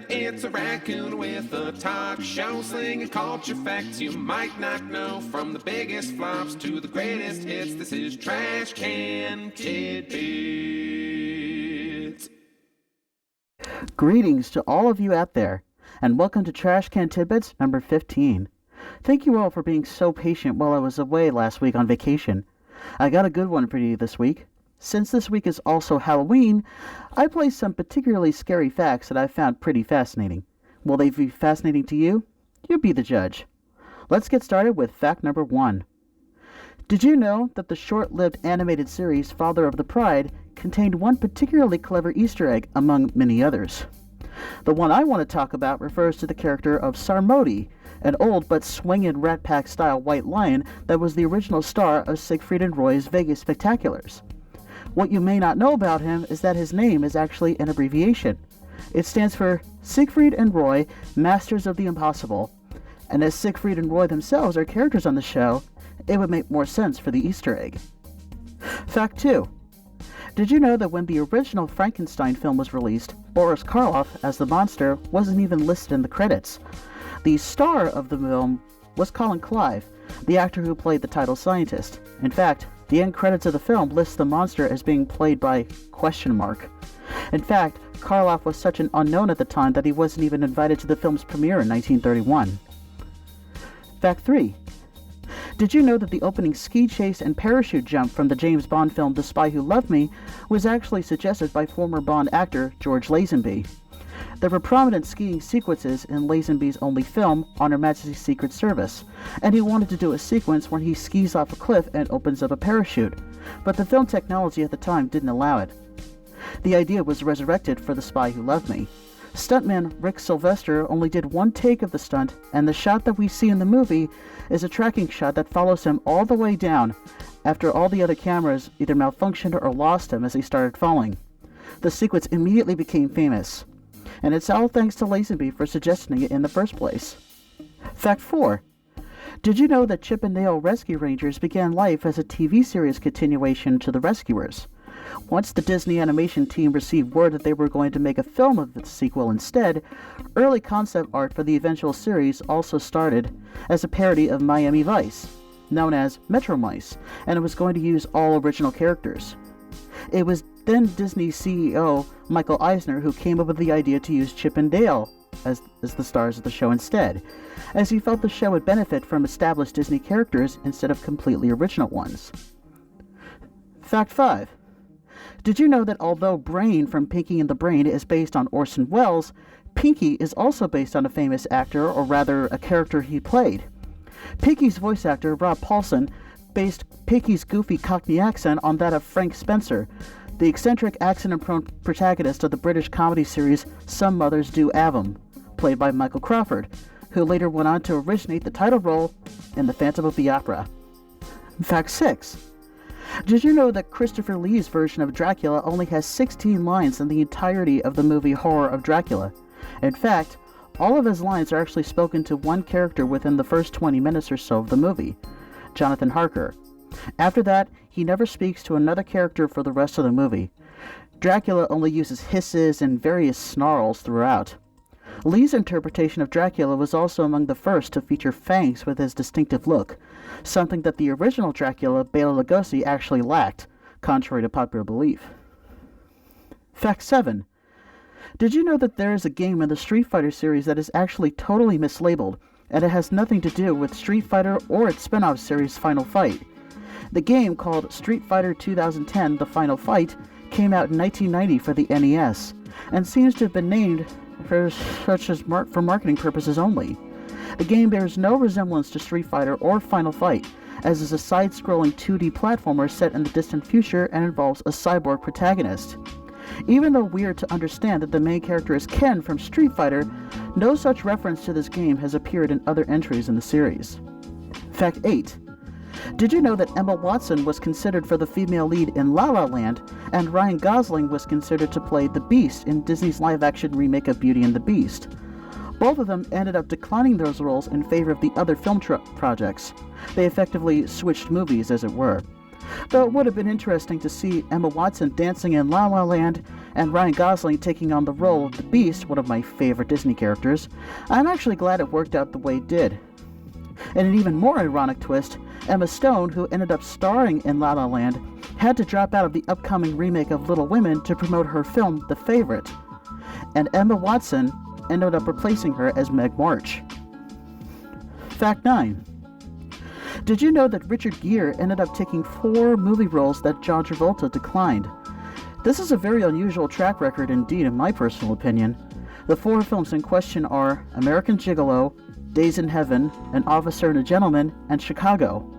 It's a raccoon with a talk show slinging culture facts you might not know. From the biggest flops to the greatest hits, this is Trash Can Tidbits. Greetings to all of you out there, and welcome to Trash Can Tidbits number 15. Thank you all for being so patient while I was away last week on vacation. I got a good one for you this week. Since this week is also Halloween, I placed some particularly scary facts that I found pretty fascinating. Will they be fascinating to you? You be the judge. Let's get started with fact number 1. Did you know that the short-lived animated series Father of the Bride contained one particularly clever Easter egg among many others? The one I want to talk about refers to the character of Sarmodi, an old but swinging Rat Pack-style white lion that was the original star of Siegfried and Roy's Vegas Spectaculars. What you may not know about him is that his name is actually an abbreviation. It stands for Siegfried and Roy, Masters of the Impossible, and as Siegfried and Roy themselves are characters on the show, it would make more sense for the Easter egg. Fact 2. Did you know that when the original Frankenstein film was released, Boris Karloff, as the monster, wasn't even listed in the credits? The star of the film was Colin Clive, the actor who played the title scientist. In fact, the end credits of the film lists the monster as being played by ? In fact, Karloff was such an unknown at the time that he wasn't even invited to the film's premiere in 1931. Fact 3. Did you know that the opening ski chase and parachute jump from the James Bond film The Spy Who Loved Me was actually suggested by former Bond actor George Lazenby? There were prominent skiing sequences in Lazenby's only film, On Her Majesty's Secret Service, and he wanted to do a sequence when he skis off a cliff and opens up a parachute, but the film technology at the time didn't allow it. The idea was resurrected for The Spy Who Loved Me. Stuntman Rick Sylvester only did one take of the stunt, and the shot that we see in the movie is a tracking shot that follows him all the way down after all the other cameras either malfunctioned or lost him as he started falling. The sequence immediately became famous, and it's all thanks to Lazenby for suggesting it in the first place. Fact 4. Did you know that Chip and Dale Rescue Rangers began life as a TV series continuation to The Rescuers? Once the Disney animation team received word that they were going to make a film of the sequel instead, early concept art for the eventual series also started as a parody of Miami Vice, known as Metro Mice, and it was going to use all original characters. It was then Disney CEO Michael Eisner who came up with the idea to use Chip and Dale as the stars of the show instead, as he felt the show would benefit from established Disney characters instead of completely original ones. Fact 5. Did you know that although Brain from Pinky and the Brain is based on Orson Welles, Pinky is also based on a famous actor, or rather a character he played? Pinky's voice actor, Rob Paulson, based Pinky's goofy Cockney accent on that of Frank Spencer, the eccentric accident-prone protagonist of the British comedy series Some Mothers Do Avum, played by Michael Crawford, who later went on to originate the title role in The Phantom of the Opera. Fact 6. Did you know that Christopher Lee's version of Dracula only has 16 lines in the entirety of the movie Horror of Dracula? In fact, all of his lines are actually spoken to one character within the first 20 minutes or so of the movie, Jonathan Harker. After that, he never speaks to another character for the rest of the movie. Dracula only uses hisses and various snarls throughout. Lee's interpretation of Dracula was also among the first to feature fangs with his distinctive look, something that the original Dracula, Bela Lugosi, actually lacked, contrary to popular belief. Fact 7. Did you know that there is a game in the Street Fighter series that is actually totally mislabeled, and it has nothing to do with Street Fighter or its spin-off series Final Fight? The game, called Street Fighter 2010 The Final Fight, came out in 1990 for the NES, and seems to have been named for marketing purposes only. The game bears no resemblance to Street Fighter or Final Fight, as is a side-scrolling 2D platformer set in the distant future and involves a cyborg protagonist. Even though weird to understand that the main character is Ken from Street Fighter, no such reference to this game has appeared in other entries in the series. Fact 8. Did you know that Emma Watson was considered for the female lead in La La Land, and Ryan Gosling was considered to play the Beast in Disney's live-action remake of Beauty and the Beast? Both of them ended up declining those roles in favor of the other film projects. They effectively switched movies, as it were. Though it would have been interesting to see Emma Watson dancing in La La Land and Ryan Gosling taking on the role of the Beast, one of my favorite Disney characters, I'm actually glad it worked out the way it did. In an even more ironic twist, Emma Stone, who ended up starring in La La Land, had to drop out of the upcoming remake of Little Women to promote her film The Favorite, and Emma Watson ended up replacing her as Meg March. Fact 9. Did you know that Richard Gere ended up taking 4 movie roles that John Travolta declined? This is a very unusual track record indeed, in my personal opinion. The 4 films in question are American Gigolo, Days in Heaven, An Officer and a Gentleman, and Chicago.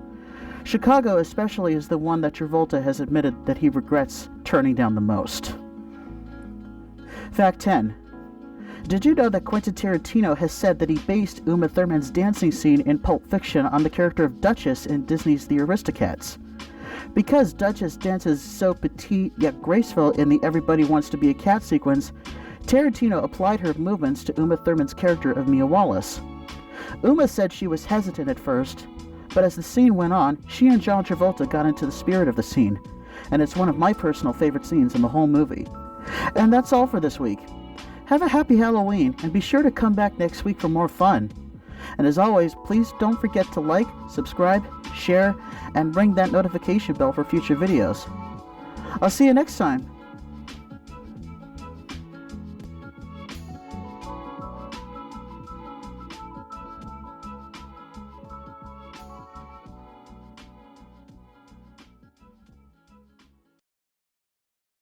Chicago especially is the one that Travolta has admitted that he regrets turning down the most. Fact 10. Did you know that Quentin Tarantino has said that he based Uma Thurman's dancing scene in Pulp Fiction on the character of Duchess in Disney's The Aristocats? Because Duchess dances so petite yet graceful in the Everybody Wants to Be a Cat sequence, Tarantino applied her movements to Uma Thurman's character of Mia Wallace. Uma said she was hesitant at first, but as the scene went on, she and John Travolta got into the spirit of the scene, and it's one of my personal favorite scenes in the whole movie. And that's all for this week. Have a happy Halloween, and be sure to come back next week for more fun. And as always, please don't forget to like, subscribe, share, and ring that notification bell for future videos. I'll see you next time.